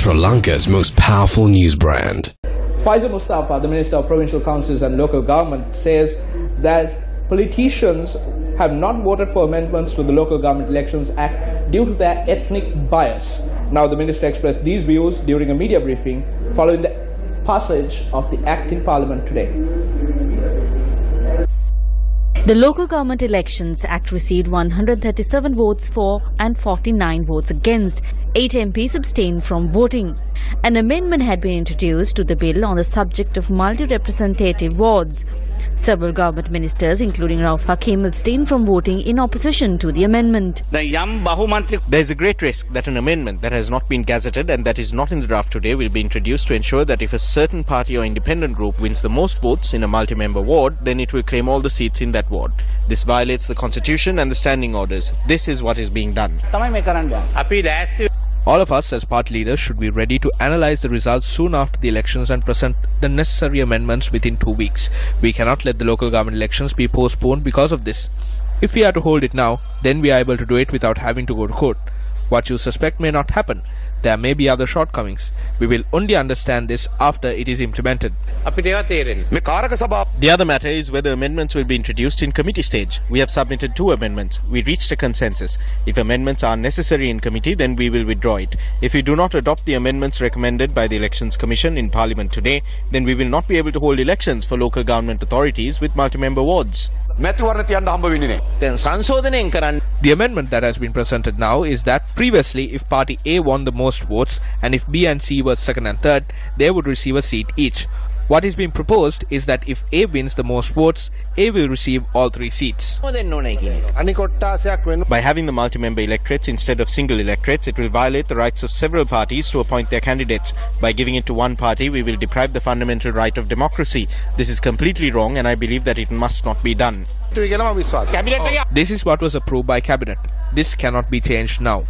Sri Lanka's most powerful news brand. Faiszer, the Minister of Provincial Councils and Local Government, says that politicians have not voted for amendments to the Local Government Elections Act due to their ethnic bias. Now, the Minister expressed these views during a media briefing following the passage of the Act in Parliament today. The Local Government Elections Act received 137 votes for and 49 votes against. 8 MPs abstained from voting. An amendment had been introduced to the bill on the subject of multi-representative wards. Several government ministers, including Rauf Hakim, abstained from voting in opposition to the amendment. There is a great risk that an amendment that has not been gazetted and that is not in the draft today will be introduced to ensure that if a certain party or independent group wins the most votes in a multi-member ward, then it will claim all the seats in that ward. This violates the constitution and the standing orders. This is what is being done. All of us as party leaders should be ready to analyze the results soon after the elections and present the necessary amendments within 2 weeks. We cannot let the local government elections be postponed because of this. If we are to hold it now, then we are able to do it without having to go to court. What you suspect may not happen. There may be other shortcomings. We will only understand this after it is implemented. The other matter is whether amendments will be introduced in committee stage. We have submitted 2 amendments. We reached a consensus. If amendments are necessary in committee, then we will withdraw it. If we do not adopt the amendments recommended by the Elections Commission in Parliament today, then we will not be able to hold elections for local government authorities with multi-member wards. The amendment that has been presented now is that previously if party A won the most votes and if B and C were second and third, they would receive a seat each. What is being proposed is that if A wins the most votes, A will receive all 3 seats. By having the multi-member electorates instead of single electorates, it will violate the rights of several parties to appoint their candidates. By giving it to one party, we will deprive the fundamental right of democracy. This is completely wrong and I believe that it must not be done. This is what was approved by Cabinet. This cannot be changed now.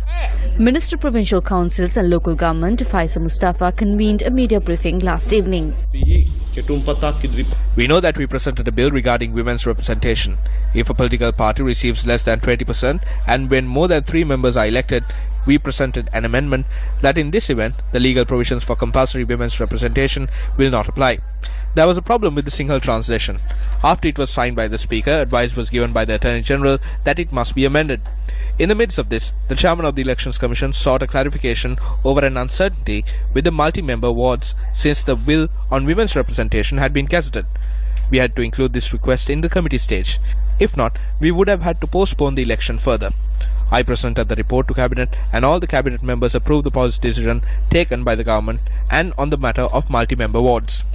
Minister of Provincial Councils and Local Government Faiszer convened a media briefing last evening. We know that we presented a bill regarding women's representation. If a political party receives less than 20% and when more than 3 members are elected, we presented an amendment that in this event, the legal provisions for compulsory women's representation will not apply. There was a problem with the single translation. After it was signed by the Speaker, advice was given by the Attorney General that it must be amended. In the midst of this, the Chairman of the Elections Commission sought a clarification over an uncertainty with the multi-member wards since the bill on women's representation had been gazetted. We had to include this request in the committee stage. If not, we would have had to postpone the election further. I presented the report to Cabinet and all the Cabinet members approved the policy decision taken by the government and on the matter of multi-member wards.